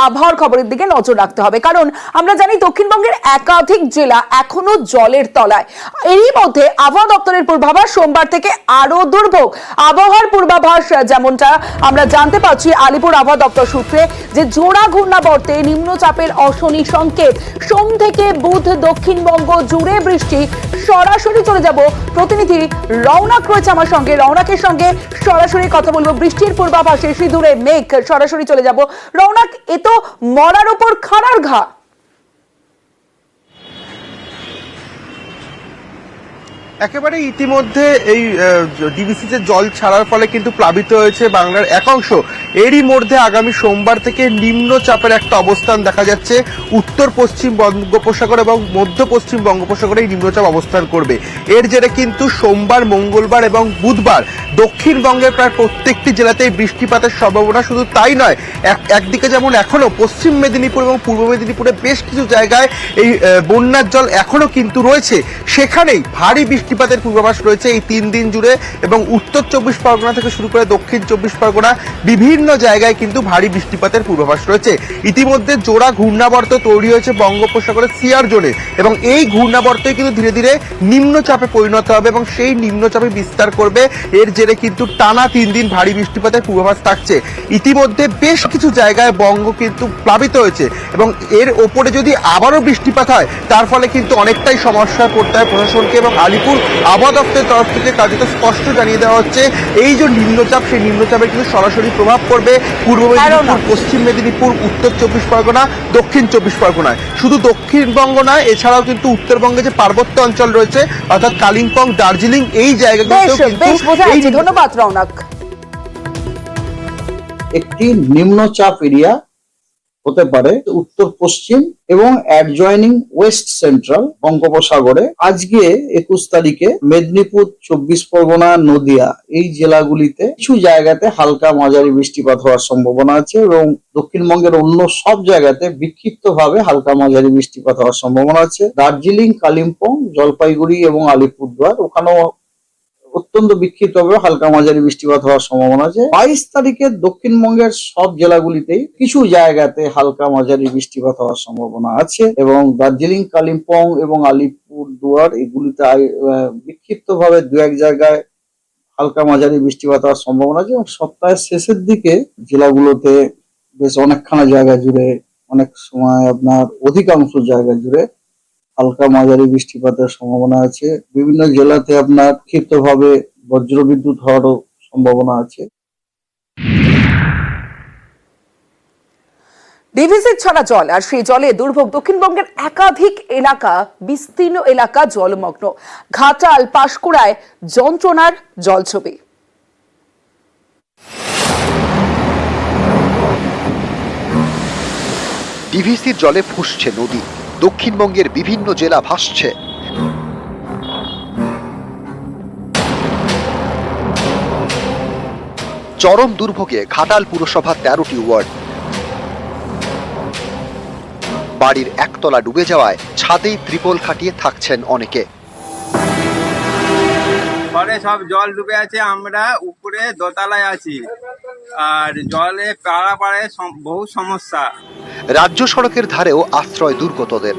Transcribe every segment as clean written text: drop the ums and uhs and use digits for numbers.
আবহাওয়ার খবরের দিকে নজর রাখতে হবে, কারণ আমরা জানি দক্ষিণবঙ্গের একাধিক জেলা এখনো জলের তলায়। এরই মধ্যে আবহাওয়া দপ্তরের পূর্বাভাস সোমবার থেকে আরো দুর্ভোগ। আবহাওয়ার পূর্বাভাস যেমনটা আমরা জানতে পারছি আলিপুর আবহাওয়া দপ্তর সূত্রে, যে জোড়া ঘূর্ণাবর্তে নিম্নচাপের অশনি সংকেত। সোম থেকে বুধ দক্ষিণবঙ্গ জুড়ে বৃষ্টি। সরাসরি চলে যাব, প্রতিনিধি রৌনক রয়েছে আমার সঙ্গে, রৌনকের সঙ্গে সরাসরি কথা বলবো। বৃষ্টির পূর্বাভাসে সিঁদুরে মেঘ, সরাসরি চলে যাব। রৌনক, এ তো মরার উপর খাড়ার ঘা। একেবারে ইতিমধ্যে এই ডিভিসিতে জল ছাড়ার ফলে কিন্তু প্লাবিত হয়েছে বাংলার একাংশ। এরই মধ্যে আগামী সোমবার থেকে নিম্নচাপের একটা অবস্থান দেখা যাচ্ছে উত্তর পশ্চিম বঙ্গোপসাগর এবং মধ্য পশ্চিম বঙ্গোপসাগরে এই নিম্নচাপ অবস্থান করবে। এর জেরে কিন্তু সোমবার, মঙ্গলবার এবং বুধবার দক্ষিণবঙ্গের প্রায় প্রত্যেকটি জেলাতেই বৃষ্টিপাতের সম্ভাবনা। শুধু তাই নয়, একদিকে যেমন এখনো পশ্চিম মেদিনীপুর এবং পূর্ব মেদিনীপুরে বেশ কিছু জায়গায় এই বন্যার জল এখনো কিন্তু রয়েছে, সেখানেই ভারী বৃষ্টিপাতের পূর্বাভাস রয়েছে এই 3 দিন জুড়ে। এবং উত্তর 24 পরগনা থেকে শুরু করে দক্ষিণ 24 পরগনা বিভিন্ন জায়গায় কিন্তু ভারী বৃষ্টিপাতের পূর্বাভাস রয়েছে। ইতিমধ্যে জোড়া ঘূর্ণাবর্ত তৈরি হয়েছে বঙ্গোপসাগরের সিয়ার জোনে, এবং এই ঘূর্ণাবর্তই কিন্তু ধীরে ধীরে নিম্নচাপে পরিণত হবে এবং সেই নিম্নচাপে বিস্তার করবে। এর জেরে কিন্তু টানা 3 দিন ভারী বৃষ্টিপাতের পূর্বাভাস থাকছে। ইতিমধ্যে বেশ কিছু জায়গায় বঙ্গ কিন্তু প্লাবিত হয়েছে, এবং এর ওপরে যদি আবারও বৃষ্টিপাত হয় তার ফলে কিন্তু অনেকটাই সমস্যায় পড়তে হয় প্রশাসনকে। এবং আলিপুর আবহাওয়া দপ্তরের তরফ থেকে কার্যত স্পষ্ট জানিয়ে দেওয়া হচ্ছে, এই যে নিম্নচাপ, সেই নিম্নচাপের কিন্তু সরাসরি প্রভাব পড়বে পূর্ব মেদিনীপুর, পশ্চিম মেদিনীপুর, উত্তর 24 পরগনা, দক্ষিণ 24 পরগনায়। শুধু দক্ষিণবঙ্গ নয়, এছাড়াও কিন্তু উত্তরবঙ্গে যে পার্বত্য অঞ্চল রয়েছে অর্থাৎ কালিম্পং, দার্জিলিং, এই জায়গাগুলোতেও কিন্তু। ধন্যবাদ রৌনক। একটি নিম্নচাপ এরিয়া হতে পারে উত্তর পশ্চিম এবং অ্যাডজয়নিং ওয়েস্ট সেন্ট্রাল বঙ্গোপসাগরে। আজকে 21 তারিখে মেদিনীপুর, 24 পরগনা, নদিয়া এই জেলাগুলিতে কিছু জায়গাতে হালকা মাঝারি বৃষ্টিপাত হওয়ার সম্ভাবনা আছে, এবং দক্ষিণবঙ্গের অন্য সব জায়গাতে বিক্ষিপ্তভাবে হালকা মাঝারি বৃষ্টিপাত হওয়ার সম্ভাবনা আছে। দার্জিলিং, কালিম্পং, জলপাইগুড়ি এবং আলিপুরদুয়ার ওখানেও অত্যন্ত বিক্ষিপ্তভাবে হালকা মাঝারি বৃষ্টিপাত হওয়ার সম্ভাবনা আছে। 22 তারিখে দক্ষিণবঙ্গের সব জেলাগুলিতেই কিছু জায়গাতে হালকা মাঝারি বৃষ্টিপাত হওয়ার সম্ভাবনা আছে, এবং দার্জিলিং, কালিম্পং এবং আলিপুরদুয়ার এগুলিতে বিক্ষিপ্তভাবে 2-1 জায়গায় হালকা মাঝারি বৃষ্টিপাত হওয়ার সম্ভাবনা আছে। এবং সপ্তাহের শেষের দিকে জেলাগুলোতে বেশ অনেকখানা জায়গা জুড়ে, অনেক সময় আপনার অধিকাংশ জায়গা জুড়ে হালকা মাঝারি বৃষ্টিপাতের সম্ভাবনা আছে। বিভিন্ন জেলাতে আপনার ক্ষিপ্তভাবে বজ্রবিদ্যুৎ হওয়ারও সম্ভাবনা আছে। ডিভিসির ছাড়া জল, আর সেই জলে দুর্ভোগ। দক্ষিণবঙ্গের একাধিক এলাকা, বিস্তীর্ণ এলাকা জলমগ্ন। ঘাটাল, পাঁশকুড়ায় যন্ত্রণার জলছবি। ডিভিসির জলে ফুঁসছে নদী, দক্ষিণবঙ্গের বিভিন্ন জেলা ভাসছে। চরম দুর্ভোগে ঘাটাল পুরসভার 13টি ওয়ার্ড। বাড়ির একতলা ডুবে যাওয়ায় ছাদেই ত্রিপল খাটিয়ে থাকছেন অনেকে। ঘরে সব জল ডুবে আছে, আমরা উপরে দোতলায় আছি, আর জলে পাড়াপাড়ে বহু সমস্যা। রাজ্য সড়কের ধারেও আশ্রয় দুর্গতদের।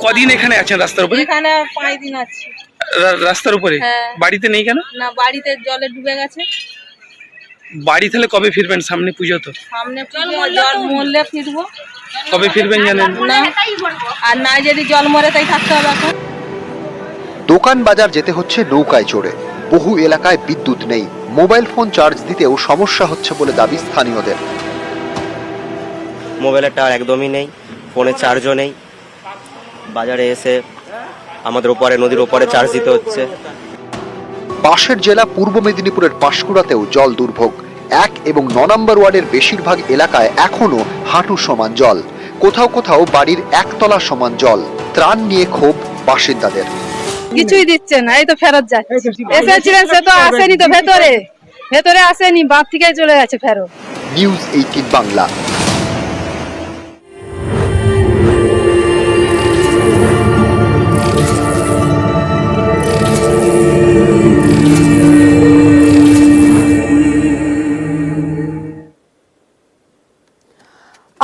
কদিন এখানে আছেন রাস্তার উপরে? এখানে 5 দিন আছে রাস্তার উপরে। বাড়িতে নেই কেন? না, বাড়িতে জলে ডুবে গেছে। বাড়ি তাহলে কবে ফিরবেন? সামনে পুজো তো। সামনে জল মরলে ফিরবো। কবে ফিরবেন জানেন না, আর না যদি জল মরে তাই থাকতে হবে। এখন দোকান বাজার যেতে হচ্ছে নৌকায় চড়ে। বহু এলাকায় বিদ্যুৎ নেই, মোবাইল ফোন চার্জ দিতেও সমস্যা হচ্ছে বলে দাবি স্থানীয়দের। মোবাইলের টাওয়ার একদমই নেই, ফোনে চার্জও নেই। বাজারে এসে আমাদের ওপরে, নদীর ওপরে চার্জ দিতে হচ্ছে। পাশের জেলা পূর্ব মেদিনীপুরের পাঁশকুড়াতেও জল দুর্ভোগ। 1 এবং 9 নম্বর ওয়ার্ডের বেশিরভাগ এলাকায় এখনো হাঁটু সমান জল, কোথাও কোথাও বাড়ির একতলা সমান জল। ত্রাণ নিয়ে ক্ষোভ বাসিন্দাদের। কিছুই দিচ্ছে না, এই তো ফেরত যায়। এসেছিলেন, সে তো আসেনি, তো ভেতরে আসেনি, বাপ থেকে চলে গেছে ফেরত। নিউজ 18 বাংলা।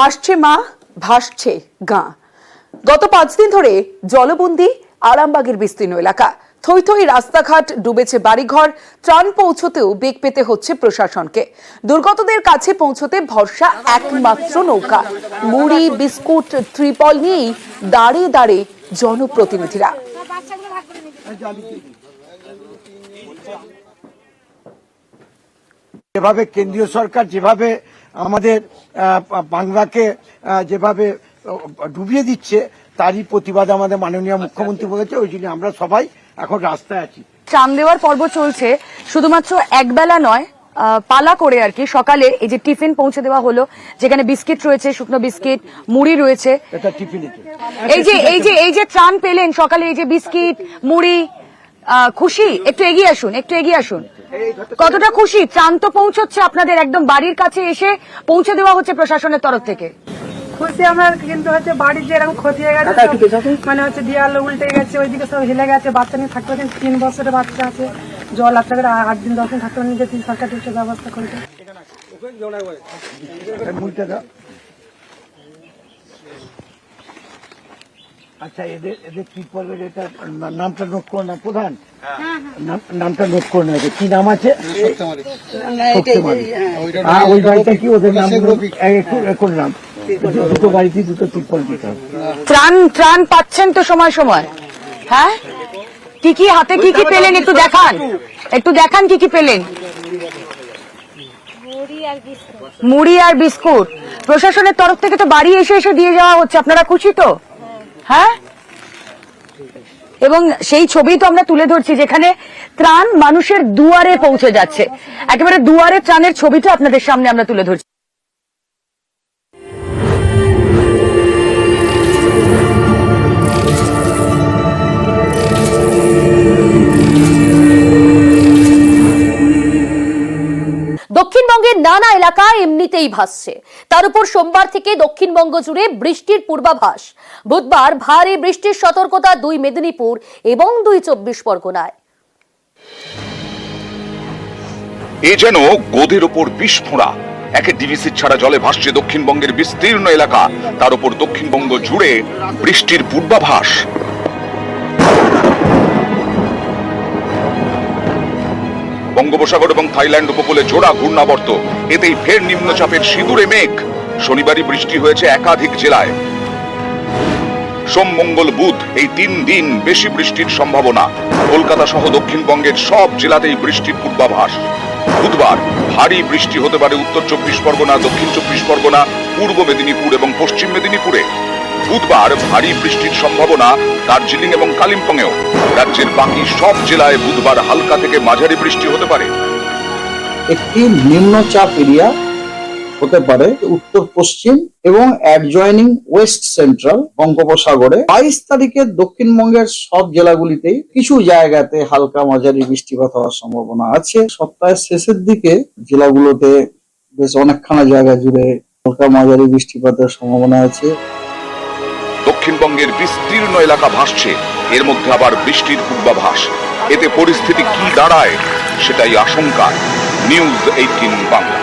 আসছে মা, ভাসছে গাঁ। গত 5 দিন ধরে জলবন্দী আরামবাগের বিস্তীর্ণ এলাকা। থই থই রাস্তাঘাট, ডুবেছে বাড়িঘর। ত্রাণ পৌঁছতেও বেগ পেতে হচ্ছে প্রশাসনকে। দুর্গতদের কাছে পৌঁছতে ভরসা একমাত্র নৌকা। মুড়ি, বিস্কুট, ত্রিপল নিয়েই দাঁড়িয়ে দাঁড়িয়ে জনপ্রতিনিধিরা। যেভাবে কেন্দ্রীয় সরকার যেভাবে আমাদের বাংলাকে যেভাবে ডুবিয়ে দিচ্ছে, তারই প্রতিবাদ আমাদের মাননীয় মুখ্যমন্ত্রী বলেছে। ওই জন্য আমরা সবাই এখন রাস্তায় আছি। ত্রাণ দেওয়ার পর্ব চলছে, শুধুমাত্র একবেলা নয়, পালা করে আর কি। সকালে এই যে টিফিন পৌঁছে দেওয়া হলো, যেখানে বিস্কিট রয়েছে, শুকনো বিস্কিট, মুড়ি রয়েছে। এটা টিফিনে এই যে ত্রাণ পেলেন সকালে, এই যে বিস্কিট, মুড়ি, খুশি? একটু এগিয়ে আসুন, একটু এগিয়ে আসুন। কতটা খুশি? ত্রাণ তো পৌঁছচ্ছে আপনাদের একদম বাড়ির কাছে এসে পৌঁছে দেওয়া হচ্ছে প্রশাসনের তরফ থেকে। খুশি আমরা, কিন্তু হচ্ছে বাড়ির যে এরকম ক্ষতি হয়ে গেছে, মানে হচ্ছে দেয়াল উল্টে গেছে, ওইদিকে সব হেলে গেছে, বাচ্চা নিয়ে থাকতে পারছেন, 3 বছরের বাচ্চা আছে, জল আসতে পারে 8 দিন 10 দিন থাকতে পারেন, যদি সরকার কিছু ব্যবস্থা করে দেয়। আচ্ছা, এদের ত্রিপলের এটা নামটা নোট করে না প্রধান, নামটা নোট করে না। কি নাম আছে? ওই বাড়িটা কি ওদের নাম? একটু নাম, দুটো বাড়িতে দুটো ত্রিপল দিতে হবে। ত্রাণ পাচ্ছেন তো সময় সময়? হ্যাঁ, কি কি হাতে কি কি পেলেন একটু দেখান, একটু দেখান কি কি পেলেন। মুড়ি আর বিস্কুট প্রশাসনের তরফ থেকে তো বাড়ি এসে এসে দিয়ে যাওয়া হচ্ছে। আপনারা খুশি তো? হ্যাঁ, এবং সেই ছবি তো আমরা তুলে ধরছি, যেখানে ত্রাণ মানুষের দুয়ারে পৌঁছে যাচ্ছে। একেবারে দুয়ারে ত্রাণের ছবিটা আপনাদের সামনে আমরা তুলে ধরছি। দক্ষিণবঙ্গের নানা এলাকা এমনিতেই ভাসছে, তার উপর সোমবার থেকে দক্ষিণবঙ্গ জুড়ে বৃষ্টির পূর্বাভাস। বুধবার ভারী বৃষ্টির সতর্কতা 2 মেদিনীপুর এবং 2 24 পরগনায়। এ যেন গোদের ওপর বিস্ফোরা। একে ডিভিসি ছাড়া জলে ভাসছে দক্ষিণবঙ্গের বিস্তীর্ণ এলাকা, তার উপর দক্ষিণবঙ্গ জুড়ে বৃষ্টির পূর্বাভাস। বঙ্গোপসাগর এবং থাইল্যান্ড উপকূলে জোড়া ঘূর্ণাবর্ত, এতেই ফের নিম্নচাপের সিঁদুরে মেঘ। শনিবারই বৃষ্টি হয়েছে একাধিক জেলায়। সোম, মঙ্গল, বুধ এই 3 দিন বেশি বৃষ্টির সম্ভাবনা। কলকাতা সহ দক্ষিণবঙ্গের সব জেলাতেই বৃষ্টির পূর্বাভাস। বুধবার ভারী বৃষ্টি হতে পারে উত্তর 24 পরগনা, দক্ষিণ 24 পরগনা, পূর্ব মেদিনীপুর এবং পশ্চিম মেদিনীপুরে। বুধবার ভারী বৃষ্টির সম্ভাবনা দার্জিলিং এবং কালিম্পংয়েও। রাজ্যের বাকি সব জেলায় বুধবার হালকা থেকে মাঝারি বৃষ্টি হতে পারে। একটি নিম্নচাপ এরিয়া হতে পারে উত্তর পশ্চিম এবং অ্যাডজয়নিং ওয়েস্ট সেন্ট্রাল বঙ্গোপসাগরে। 22 তারিখে দক্ষিণবঙ্গের সব জেলাগুলিতেই কিছু জায়গাতে হালকা মাঝারি বৃষ্টিপাত হওয়ার সম্ভাবনা আছে। সপ্তাহের শেষের দিকে জেলাগুলোতে বেশ অনেকখানা জায়গা জুড়ে হালকা মাঝারি বৃষ্টিপাতের সম্ভাবনা আছে। দক্ষিণবঙ্গের বিস্তীর্ণ এলাকা ভাসছে, এর মধ্যে আবার বৃষ্টির পূর্বাভাস। এতে পরিস্থিতি কি দাঁড়ায় সেটাই আশঙ্কা। নিউজ 18 বাংলা।